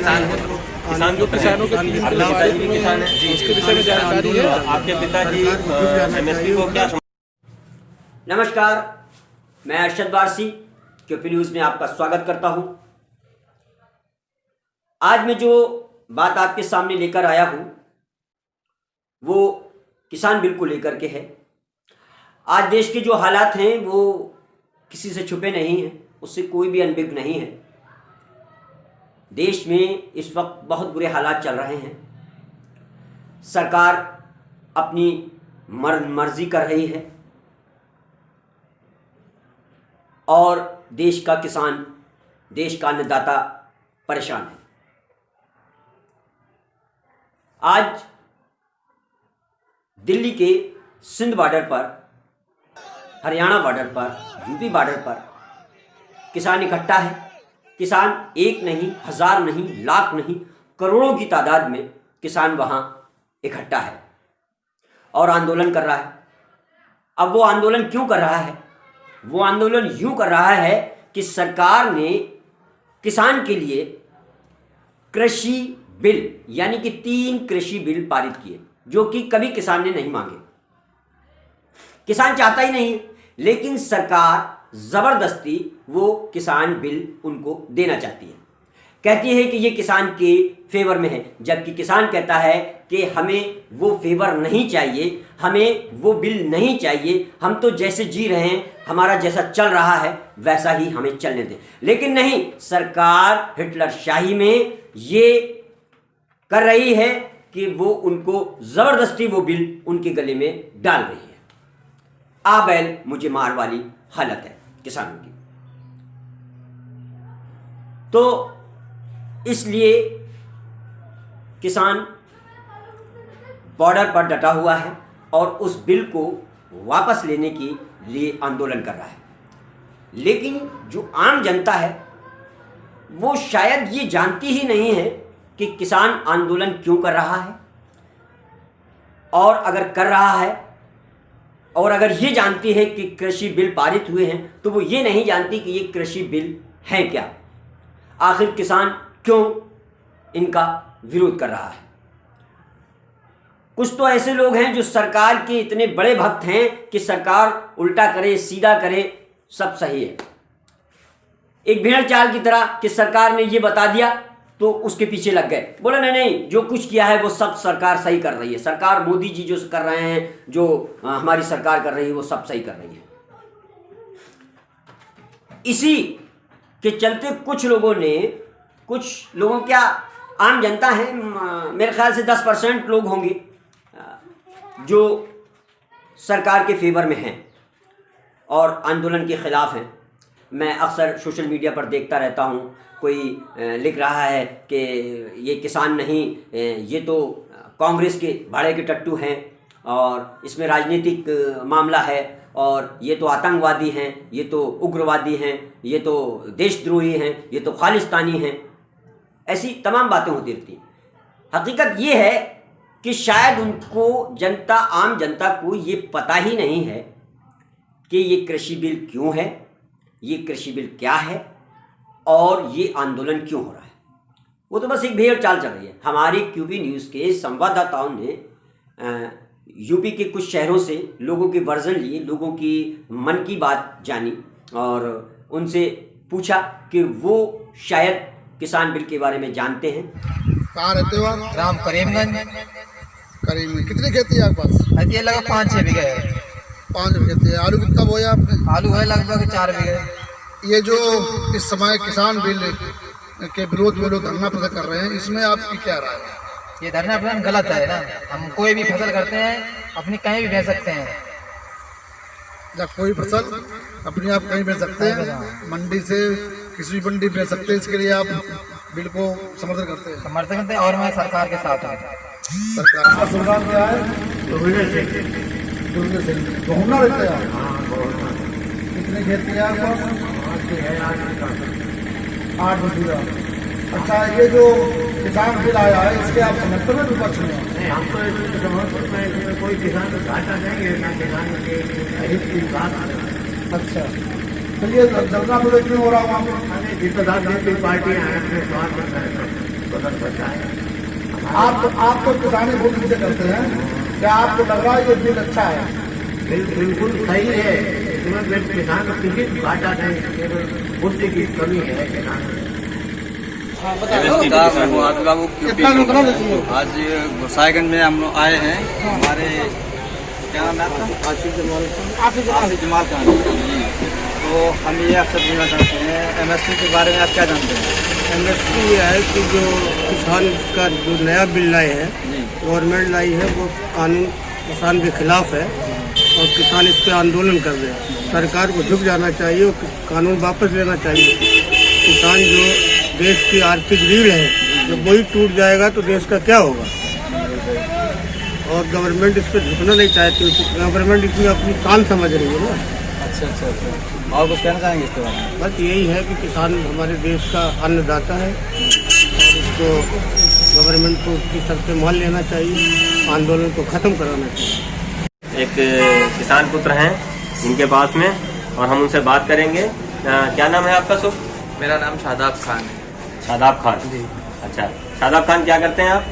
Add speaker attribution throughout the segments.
Speaker 1: किसान जो किसानों के 3 किलो बारिश में उसके विषय में जानकारी है।
Speaker 2: आपके पिताजी एमएसपी को क्या?
Speaker 3: नमस्कार, मैं अरशद वारसी क्यूपी न्यूज़ में आपका स्वागत करता हूं। आज मैं जो बात आपके सामने लेकर आया हूं वो किसान बिल को लेकर के है। आज देश के जो हालात हैं वो किसी से छुपे नहीं हैं, उससे कोई भी अनभिज्ञ नहीं है। देश में इस वक्त बहुत बुरे हालात चल रहे हैं। सरकार अपनी मर्जी कर रही है और देश का किसान, देश का अन्नदाता परेशान है। आज दिल्ली के सिंध बॉर्डर पर, हरियाणा बॉर्डर पर, यूपी बॉर्डर पर किसान इकट्ठा है। किसान एक नहीं, हजार नहीं, लाख नहीं, करोड़ों की तादाद में किसान वहाँ इकट्ठा है और आंदोलन कर रहा है। अब वो आंदोलन क्यों कर रहा है? वो आंदोलन यूँ कर रहा है कि सरकार ने किसान के लिए कृषि बिल यानी कि 3 कृषि बिल पारित किए, जो कि कभी किसान ने नहीं मांगे। किसान चाहता ही नहीं, लेकिन सरकार ज़बरदस्ती वो किसान बिल उनको देना चाहती है। कहती है कि ये किसान के फेवर में है, जबकि किसान कहता है कि हमें वो फेवर नहीं चाहिए, हमें वो बिल नहीं चाहिए। हम तो जैसे जी रहे हैं, हमारा जैसा चल रहा है वैसा ही हमें चलने दें। लेकिन नहीं, सरकार हिटलर शाही में ये कर रही है कि वो उनको ज़बरदस्ती वो बिल उनके गले में डाल रही है। आ बैल मुझे मार वाली हालत है किसानों की। तो इसलिए किसान बॉर्डर पर डटा हुआ है और उस बिल को वापस लेने के लिए आंदोलन कर रहा है। लेकिन जो आम जनता है वो शायद ये जानती ही नहीं है कि किसान आंदोलन क्यों कर रहा है, और अगर कर रहा है और अगर ये जानती है कि कृषि बिल पारित हुए हैं तो वो ये नहीं जानती कि ये कृषि बिल है क्या। आखिर किसान क्यों इनका विरोध कर रहा है? कुछ तो ऐसे लोग हैं जो सरकार के इतने बड़े भक्त हैं कि सरकार उल्टा करे सीधा करे सब सही है। एक भेड़ चाल की तरह कि सरकार ने ये बता दिया तो उसके पीछे लग गए, बोला नहीं नहीं, जो कुछ किया है वो सब सरकार सही कर रही है। सरकार, मोदी जी जो कर रहे हैं, जो हमारी सरकार कर रही है, वो सब सही कर रही है। इसी के चलते कुछ लोगों क्या, आम जनता है, मेरे ख्याल से 10% लोग होंगे जो सरकार के फेवर में हैं और आंदोलन के खिलाफ हैं। मैं अक्सर सोशल मीडिया पर देखता रहता हूँ, कोई लिख रहा है कि ये किसान नहीं, ये तो कांग्रेस के भाड़े के टट्टू हैं और इसमें राजनीतिक मामला है, और ये तो आतंकवादी हैं, ये तो उग्रवादी हैं, ये तो देशद्रोही हैं, ये तो खालिस्तानी हैं। ऐसी तमाम बातें होती रहती हैं। हकीकत ये है कि शायद उनको जनता, आम जनता को ये पता ही नहीं है कि ये कृषि बिल क्यों है, ये कृषि बिल क्या है और ये आंदोलन क्यों हो रहा है। वो तो बस एक भेड़ चाल चल रही है। हमारी क्यूबी न्यूज़ के संवाददाताओं ने यूपी के कुछ शहरों से लोगों के वर्जन लिए, लोगों की मन की बात जानी और उनसे पूछा कि वो शायद किसान बिल के बारे में जानते हैं।
Speaker 4: कहाँ रहते हो आप?
Speaker 5: ग्राम करीमगंज।
Speaker 4: करीमगंज। कितनी खेती है आपके पास?
Speaker 5: ये लगभग 5-6 बीघे है।
Speaker 4: 5 खेती है। आलू कितना बोया आपने?
Speaker 5: आलू है लगभग 4 बीघे।
Speaker 4: ये जो इस समय किसान बिल के विरोध में लोग धरना प्रदर्शन कर रहे हैं, इसमें आपकी क्या राय है?
Speaker 5: ये धरना प्रदर्शन गलत है ना। हम कोई भी फसल करते हैं अपनी कहीं भी बेच सकते हैं।
Speaker 4: या कोई फसल अपनी आप कहीं बेच सकते हैं, मंडी से किसी भी मंडी बेच सकते हैं। इसके लिए आप बिल को समर्थन करते हैं?
Speaker 5: समर्थन करते हैं और मैं सरकार के साथ हूँ।
Speaker 4: सरकार क्या है? बहुना रहते हैं। कितनी खेती है आपको? 8 बीघा। अच्छा, ये जो किसान बिल आया है इसके आप समर्थन में विपक्ष में?
Speaker 6: हम तो इसमें समर्थन में, कोई किसान को घाटा नहीं है ना, किसान के हित की बात।
Speaker 4: अच्छा, चलिए धरना प्रदर्शन क्यों हो रहा हूँ?
Speaker 6: जितना पार्टियाँ हैं अपने स्वार्थ में फसल बचा है।
Speaker 4: आप तो किसानी बहुत नीचे करते हैं, क्या आपको लग रहा है ये बिल अच्छा है?
Speaker 6: बिल्कुल सही है, इसमें बिल किसान को किसी घाटा नहीं, केवल बुद्धि की कमी है किसान में।
Speaker 1: नमस्कार, मैं हूँ आदिल बाबू यूपी। आज गोसाईगंज में हम लोग आए हैं। हमारे क्या नाम है आपका? आसिफ जमाल खान जी। तो हम ये आपसे पूछना चाहते हैं, MSP के बारे में आप क्या जानते हैं?
Speaker 7: MSP ये है कि जो किसान का जो नया बिल लाई है, गवर्नमेंट लाई है, वो कानून किसान के खिलाफ है और किसान इस पर आंदोलन कर रहे हैं। सरकार को झुक जाना चाहिए और कानून वापस लेना चाहिए। किसान जो देश की आर्थिक रीढ़ है, जब वही टूट जाएगा तो देश का क्या होगा। और गवर्नमेंट इस पर झुकना नहीं चाहती, गवर्नमेंट इसमें अपनी शान समझ रही है ना।
Speaker 1: अच्छा। और कुछ कहना चाहेंगे इसके बारे में?
Speaker 7: बस यही है कि किसान हमारे देश का अन्नदाता है और इसको गवर्नमेंट को उसकी शर्तें मान लेना चाहिए, आंदोलन को ख़त्म कराना चाहिए।
Speaker 2: एक किसान पुत्र हैं इनके पास में, और हम उनसे बात करेंगे। क्या नाम है आपका शुभ?
Speaker 8: मेरा नाम शादाब खान है।
Speaker 2: शादाब खान जी। अच्छा, शादाब खान क्या करते हैं आप?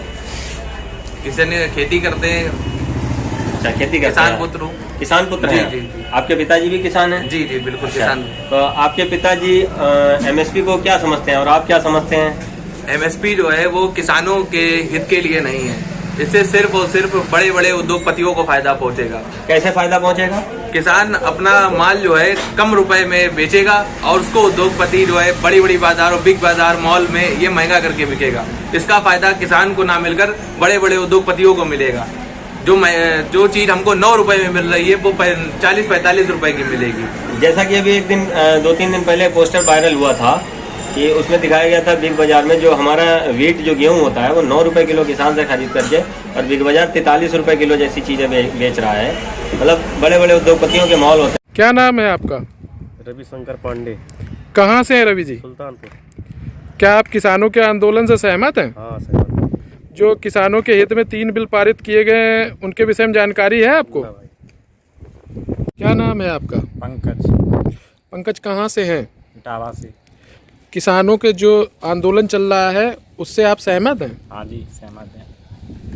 Speaker 8: किसान खेती करते हैं।
Speaker 2: अच्छा, खेती करते
Speaker 8: किसान
Speaker 2: हैं।
Speaker 8: पुत्र हूँ।
Speaker 2: किसान पुत्र हैं?
Speaker 8: जी।
Speaker 2: आपके पिताजी भी किसान हैं?
Speaker 8: जी बिल्कुल।
Speaker 2: अच्छा,
Speaker 8: किसान।
Speaker 2: तो आपके पिताजी MSP को क्या समझते हैं और आप क्या समझते हैं?
Speaker 8: MSP जो है वो किसानों के हित के लिए नहीं है, इससे सिर्फ और सिर्फ बड़े बड़े उद्योगपतियों को फायदा पहुंचेगा।
Speaker 2: कैसे फायदा पहुंचेगा?
Speaker 8: किसान अपना माल जो है कम रुपए में बेचेगा और उसको उद्योगपति जो है बड़ी बड़ी बाजार और बिग बाजार मॉल में ये महंगा करके बिकेगा। इसका फायदा किसान को ना मिलकर बड़े बड़े उद्योगपतियों को मिलेगा। जो चीज हमको 9 रुपए में मिल रही है वो 40-45 रुपए की मिलेगी।
Speaker 2: जैसा कि अभी एक दिन 2-3 दिन पहले पोस्टर वायरल हुआ था कि उसमें दिखाया गया था बिग बाजार में जो हमारा वीट जो गेहूं होता है वो 9 रुपए किलो किसान से खरीद करके, और बिग बाजार 43 रुपए किलो जैसी चीजें बेच रहा है। मतलब बड़े बड़े उद्योगपतियों के मॉल होते हैं।
Speaker 9: क्या नाम है आपका?
Speaker 10: रविशंकर पांडे।
Speaker 9: कहाँ से हैं रवि जी?
Speaker 10: सुल्तानपुर।
Speaker 9: क्या आप किसानों के आंदोलन से सहमत हैं?
Speaker 10: हाँ सहमत।
Speaker 9: जो किसानों के हित में 3 बिल पारित किए गए हैं उनके विषय में जानकारी है आपको? क्या नाम है आपका?
Speaker 10: पंकज।
Speaker 9: पंकज कहाँ से हैं?
Speaker 10: इटावा से।
Speaker 9: किसानों के जो आंदोलन चल रहा है उससे आप सहमत हैं?
Speaker 10: हाँ जी सहमत हैं।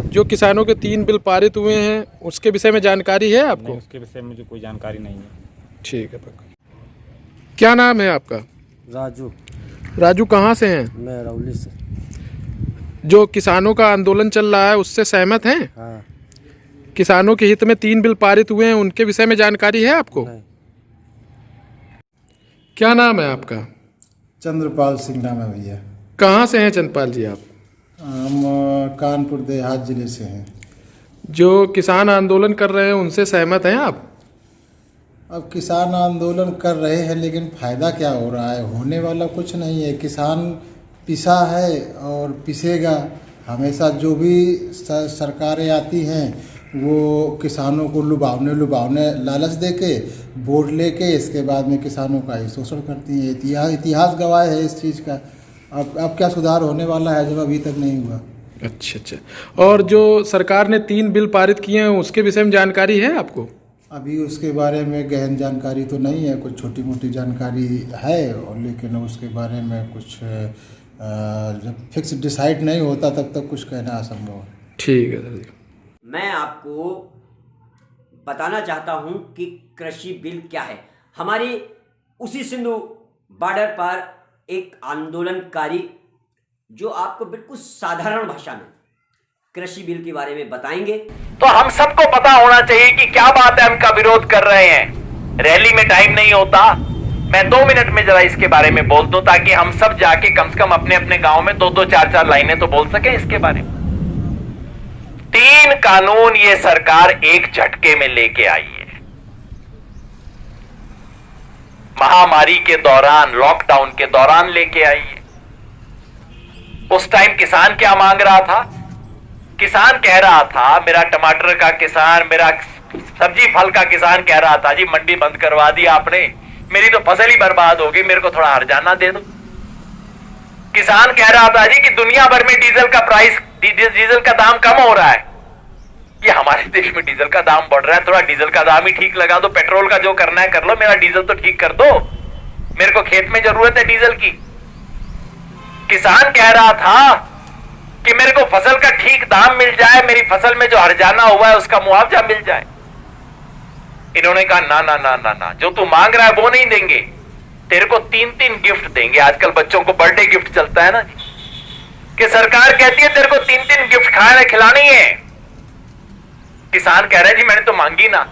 Speaker 9: जो किसानों के 3 बिल पारित हुए हैं उसके विषय में जानकारी है आपको?
Speaker 10: नहीं, उसके विषय में मुझे कोई जानकारी नहीं है।
Speaker 9: ठीक है पंकज। क्या नाम है आपका?
Speaker 7: राजू।
Speaker 9: राजू कहाँ से हैं?
Speaker 7: मैं रौली से।
Speaker 9: जो किसानों का आंदोलन चल रहा है उससे सहमत हैं?
Speaker 7: हाँ।
Speaker 9: किसानों के हित में 3 बिल पारित हुए हैं उनके विषय में जानकारी है आपको?
Speaker 7: नहीं।
Speaker 9: क्या नाम है आपका?
Speaker 11: चंद्रपाल सिंह नाम है भैया।
Speaker 9: कहाँ से हैं चंद्रपाल जी आप?
Speaker 11: हम कानपुर देहात जिले से हैं।
Speaker 9: जो किसान आंदोलन कर रहे हैं उनसे सहमत हैं आप?
Speaker 11: अब किसान आंदोलन कर रहे हैं लेकिन फ़ायदा क्या हो रहा है? होने वाला कुछ नहीं है। किसान पिसा है और पिसेगा। हमेशा जो भी सरकारें आती हैं वो किसानों को लुभावने लालच देके वोट लेके इसके बाद में किसानों का ही शोषण करती हैं। इतिहास गवाह है इस चीज़ का। अब क्या सुधार होने वाला है जब अभी तक नहीं हुआ?
Speaker 9: अच्छा। और जो सरकार ने 3 बिल पारित किए हैं उसके विषय में जानकारी है आपको?
Speaker 11: अभी उसके बारे में गहन जानकारी तो नहीं है, कुछ छोटी मोटी जानकारी है, और लेकिन उसके बारे में कुछ जब फिक्स डिसाइड नहीं होता तब तक कुछ कहना असंभव है।
Speaker 9: ठीक है।
Speaker 3: मैं आपको बताना चाहता हूं कि कृषि बिल क्या है। हमारी उसी सिंधु बॉर्डर पर एक आंदोलनकारी जो आपको बिल्कुल साधारण भाषा में कृषि बिल के बारे में बताएंगे।
Speaker 12: तो हम सबको पता होना चाहिए कि क्या बात है, हम का विरोध कर रहे हैं। रैली में टाइम नहीं होता, मैं 2 मिनट में जरा इसके बारे में बोल दूं ताकि हम सब जाके कम से कम अपने अपने गांव में 2-2, 4-4 लाइनें तो बोल सके इसके बारे में। 3 कानून ये सरकार एक झटके में लेके आई है। महामारी के दौरान, लॉकडाउन के दौरान लेके आई है। उस टाइम किसान क्या मांग रहा था? किसान कह रहा था, मेरा टमाटर का किसान, मेरा सब्जी फल का किसान कह रहा था, जी मंडी बंद करवा दी आपने, मेरी तो फसल ही बर्बाद हो गई, मेरे को थोड़ा हर्जाना दे दो। किसान कह रहा था जी कि दुनिया भर में डीजल का प्राइस, डीजल का दाम कम हो रहा है, ये हमारे देश में डीजल का दाम बढ़ रहा है, थोड़ा डीजल का दाम ही ठीक लगा दो, पेट्रोल का जो करना है कर लो, मेरा डीजल तो ठीक कर दो, मेरे को खेत में जरूरत है डीजल की। किसान कह रहा था कि मेरे को फसल का ठीक दाम मिल जाए, मेरी फसल में जो हर्जाना हुआ है उसका मुआवजा मिल जाए। इन्होंने कहा ना ना ना ना ना, जो तू मांग रहा है वो नहीं देंगे, तेरे को 3-3 गिफ्ट देंगे। आजकल बच्चों को बर्थडे गिफ्ट चलता है ना जी, कि सरकार कहती है तेरे को 3-3 गिफ्ट खाने खिलानी है। किसान कह रहा है जी मैंने तो मांगी ना,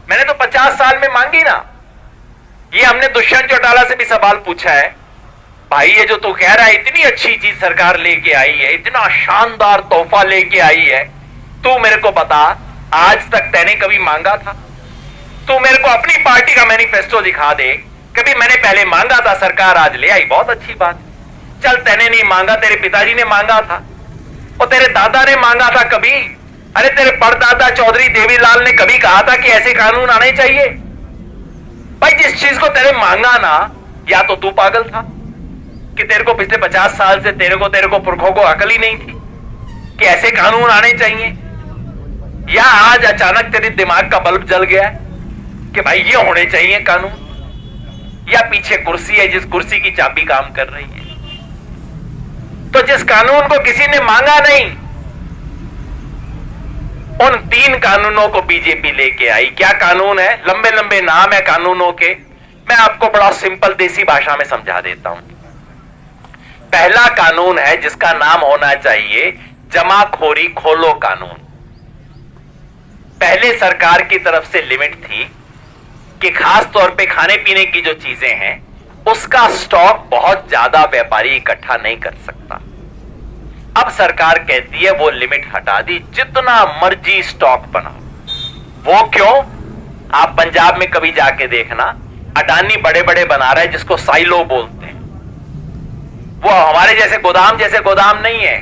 Speaker 12: मैंने तो 50 साल में मांगी ना। ये हमने दुष्यंत चौटाला से भी सवाल पूछा है, भाई ये जो तू कह रहा है इतनी अच्छी चीज सरकार लेके आई है, इतना शानदार तोहफा लेके आई है, तू मेरे को बता आज तक तैने कभी मांगा था? तू मेरे को अपनी पार्टी का मैनिफेस्टो दिखा दे, कभी मैंने पहले मांगा था सरकार आज ले आई, बहुत अच्छी बात। चल तैने नहीं मांगा, तेरे पिताजी ने मांगा था और तेरे दादा ने मांगा था कभी? अरे तेरे परदादा चौधरी देवीलाल ने कभी कहा था कि ऐसे कानून आने चाहिए? भाई जिस चीज को तेरे मांगा ना, या तो तू पागल था कि तेरे को पिछले 50 साल से तेरे को पुरखों को अकल ही नहीं थी कि ऐसे कानून आने चाहिए, या आज अचानक तेरे दिमाग का बल्ब जल गया है कि भाई ये होने चाहिए कानून, या पीछे कुर्सी है जिस कुर्सी की चाबी काम कर रही है। तो जिस कानून को किसी ने मांगा नहीं, उन 3 कानूनों को बीजेपी लेके आई। क्या कानून है? लंबे लंबे नाम है कानूनों के, मैं आपको बड़ा सिंपल देसी भाषा में समझा देता हूं। पहला कानून है जिसका नाम होना चाहिए जमाखोरी खोलो कानून। पहले सरकार की तरफ से लिमिट थी कि खास तौर पे खाने पीने की जो चीजें हैं उसका स्टॉक बहुत ज्यादा व्यापारी इकट्ठा नहीं कर सकता। अब सरकार कहती है वो लिमिट हटा दी, जितना मर्जी स्टॉक बनाओ। वो क्यों? आप पंजाब में कभी जाके देखना, अडानी बड़े बड़े बना रहा है जिसको साइलो बोलते हैं। वो हमारे जैसे गोदाम नहीं है,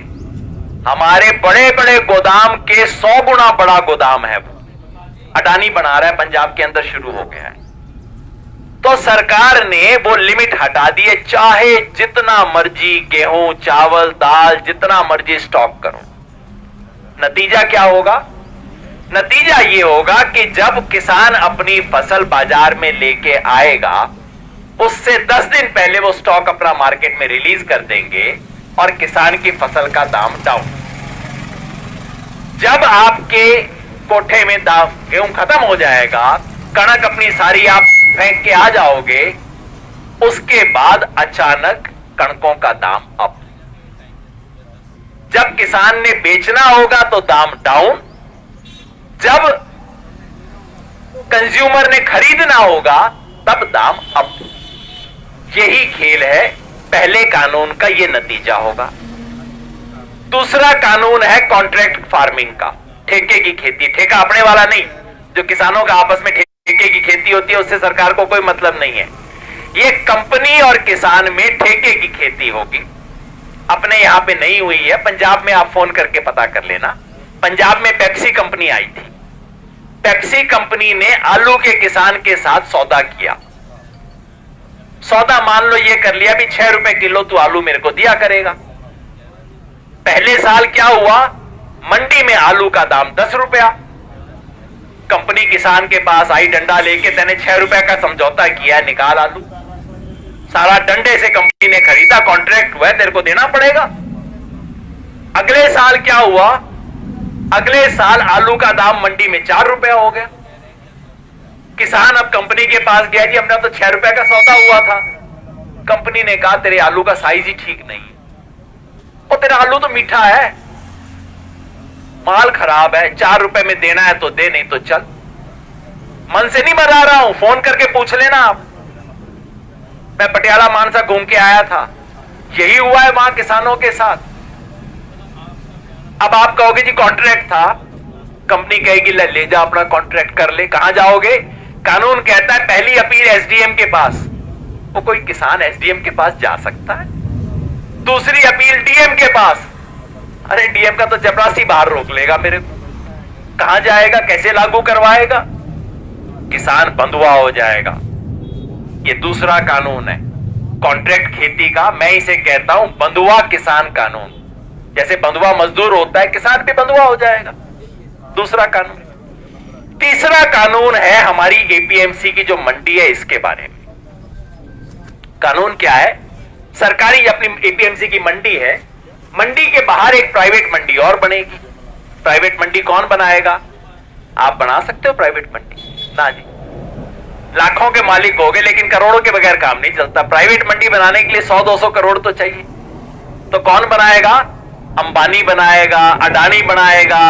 Speaker 12: हमारे बड़े बड़े गोदाम के 100 गुना बड़ा गोदाम है वो अडानी बना रहा है, पंजाब के अंदर शुरू हो गया है। तो सरकार ने वो लिमिट हटा दी है, चाहे जितना मर्जी गेहूं चावल दाल जितना मर्जी स्टॉक करो। नतीजा क्या होगा? नतीजा ये होगा कि जब किसान अपनी फसल बाजार में लेके आएगा, उससे 10 दिन पहले वो स्टॉक अपना मार्केट में रिलीज कर देंगे और किसान की फसल का दाम डाउन। जब आपके कोठे में दाम गेहूं खत्म हो जाएगा, कणक अपनी सारी आप फेंक के आ जाओगे, उसके बाद अचानक कणकों का दाम अप। जब किसान ने बेचना होगा तो दाम डाउन, जब कंज्यूमर ने खरीदना होगा तब दाम अप। यही खेल है, पहले कानून का ये नतीजा होगा। दूसरा कानून है कॉन्ट्रैक्ट फार्मिंग का, ठेके की खेती। ठेका अपने वाला नहीं, जो किसानों का आपस में ठेके की खेती होती है उससे सरकार को कोई मतलब नहीं है। ये कंपनी और किसान में ठेके की खेती होगी। अपने यहां पे नहीं हुई है, पंजाब में आप फोन करके पता कर लेना। पंजाब में पेप्सी कंपनी आई थी, पेप्सी कंपनी ने आलू के किसान के साथ सौदा किया। सौदा मान लो ये कर लिया भी 6 रुपए किलो तू आलू मेरे को दिया करेगा। पहले साल क्या हुआ, मंडी में आलू का दाम 10 रुपया। कंपनी किसान के पास आई डंडा लेके, तेने 6 रुपए का समझौता किया, निकाल आलू। सारा डंडे से कंपनी ने खरीदा, कॉन्ट्रैक्ट हुआ, तेरे को देना पड़ेगा। अगले साल क्या हुआ, अगले साल आलू का दाम मंडी में 4 रुपया हो गया। किसान अब कंपनी के पास गया, जी अपना तो 6 रुपए का सौदा हुआ था। कंपनी ने कहा तेरे आलू का साइज ही ठीक नहीं है, और तेरा आलू तो मीठा है, माल खराब है, 4 रुपए में देना है तो दे, नहीं तो चल। मन से नहीं बता रहा हूं, फोन करके पूछ लेना आप। मैं पटियाला मानसा घूम के आया था, यही हुआ है वहां किसानों के साथ। अब आप कहोगे जी कॉन्ट्रैक्ट था, कंपनी कहेगी ले जा अपना कॉन्ट्रैक्ट कर ले। कहां जाओगे? कानून कहता है पहली अपील एसडीएम के पास। वो कोई किसान एसडीएम के पास जा सकता है? दूसरी अपील डीएम के पास। अरे डीएम का तो चपरासी बाहर रोक लेगा मेरे को। कहां जाएगा, कैसे लागू करवाएगा? किसान बंधुआ हो जाएगा। ये दूसरा कानून है कॉन्ट्रैक्ट खेती का, मैं इसे कहता हूं बंधुआ किसान कानून। जैसे बंधुआ मजदूर होता है, किसान भी बंधुआ हो जाएगा। दूसरा कानून। तीसरा कानून है हमारी एपीएमसी की जो मंडी है, इसके बारे में। कानून क्या है? सरकारी अपनी एपीएमसी की मंडी है, मंडी के बाहर एक प्राइवेट मंडी और बनेगी। प्राइवेट मंडी कौन बनाएगा? आप बना सकते हो प्राइवेट मंडी? ना जी, लाखों के मालिक हो गए लेकिन करोड़ों के बगैर काम नहीं चलता। प्राइवेट मंडी बनाने के लिए 100-200 करोड़ तो चाहिए। तो कौन बनाएगा? अंबानी बनाएगा, अडानी बनाएगा,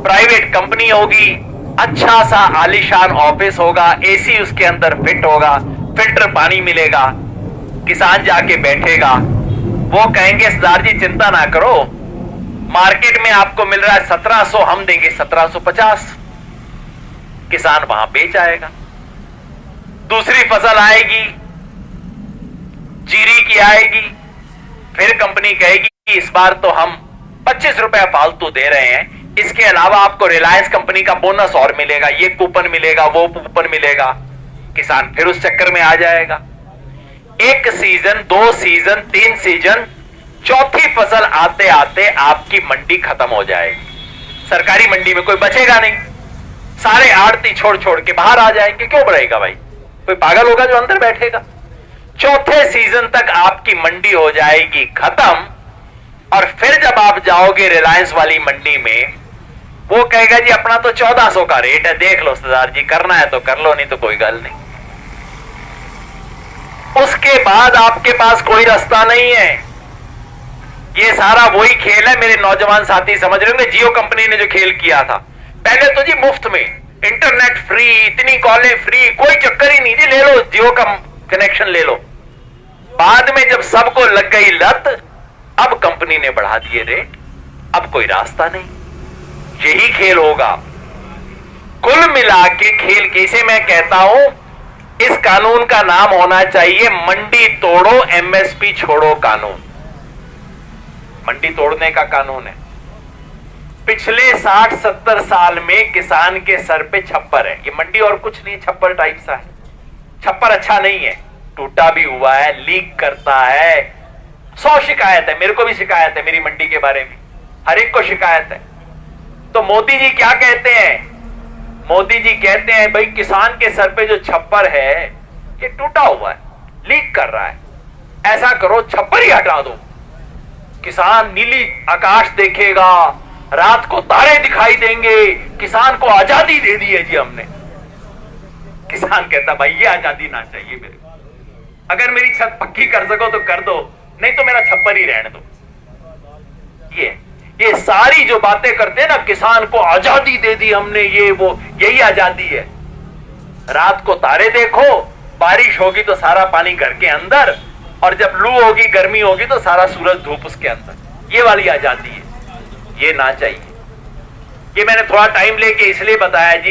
Speaker 12: प्राइवेट कंपनी होगी, अच्छा सा आलीशान ऑफिस होगा, एसी उसके अंदर फिट होगा, फिल्टर पानी मिलेगा, किसान जाके बैठेगा, वो कहेंगे सरदार जी चिंता ना करो, मार्केट में आपको मिल रहा है 1700, हम देंगे 1750। किसान वहां बेच आएगा। दूसरी फसल आएगी, जीरी की आएगी, फिर कंपनी कहेगी कि इस बार तो हम 25 रुपए फालतू दे रहे हैं, इसके अलावा आपको रिलायंस कंपनी का बोनस और मिलेगा, ये कूपन मिलेगा, वो कूपन मिलेगा। किसान फिर उस चक्कर में आ जाएगा। एक सीजन, 2 सीजन, 3 सीजन, चौथी फसल आते आते आपकी मंडी खत्म हो जाएगी। सरकारी मंडी में कोई बचेगा नहीं, सारे आड़ती छोड़ छोड़ के बाहर आ जाएंगे। क्यों बढ़ेगा भाई? कोई पागल होगा जो अंदर बैठेगा? चौथे सीजन तक आपकी मंडी हो जाएगी खत्म, और फिर जब आप जाओगे रिलायंस वाली मंडी में, वो कहेगा जी अपना तो 1400 का रेट है, देख लो सरदार जी, करना है तो कर लो, नहीं तो कोई गल नहीं। उसके बाद आपके पास कोई रास्ता नहीं है। ये सारा वही खेल है, मेरे नौजवान साथी समझ रहे होंगे, जियो कंपनी ने जो खेल किया था। पहले तो जी मुफ्त में इंटरनेट फ्री, इतनी कॉलें फ्री, कोई चक्कर ही नहीं जी, ले लो जियो का कनेक्शन ले लो। बाद में जब सबको लग गई लत, अब कंपनी ने बढ़ा दिए रेट, अब कोई रास्ता नहीं। यही खेल होगा कुल मिला के। खेल कैसे मैं कहता हूं, इस कानून का नाम होना चाहिए मंडी तोड़ो एमएसपी छोड़ो कानून। मंडी तोड़ने का कानून है। पिछले 60-70 साल में किसान के सर पे छप्पर है। ये मंडी और कुछ नहीं, छप्पर टाइप सा है। छप्पर अच्छा नहीं है, टूटा भी हुआ है, लीक करता है, 100 शिकायत है। मेरे को भी शिकायत है मेरी मंडी के बारे में, हर एक को शिकायत है। तो मोदी जी क्या कहते हैं? मोदी जी कहते हैं भाई किसान के सर पे जो छप्पर है ये टूटा हुआ है, लीक कर रहा है, ऐसा करो छप्पर ही हटा दो। किसान नीली आकाश देखेगा, रात को तारे दिखाई देंगे, किसान को आजादी दे दी है जी हमने। किसान कहता भाई ये आजादी ना चाहिए मेरे को, अगर मेरी छत पक्की कर सको तो कर दो, नहीं तो मेरा छप्पर ही रहने दो। ये सारी जो बातें करते हैं ना, किसान को आजादी दे दी हमने, ये वो, यही आजादी है। रात को तारे देखो, बारिश होगी तो सारा पानी घर के अंदर, और जब लू होगी, गर्मी होगी तो सारा सूरज धूप उसके अंदर। ये वाली आजादी है, ये ना चाहिए। ये मैंने थोड़ा टाइम लेके इसलिए बताया जी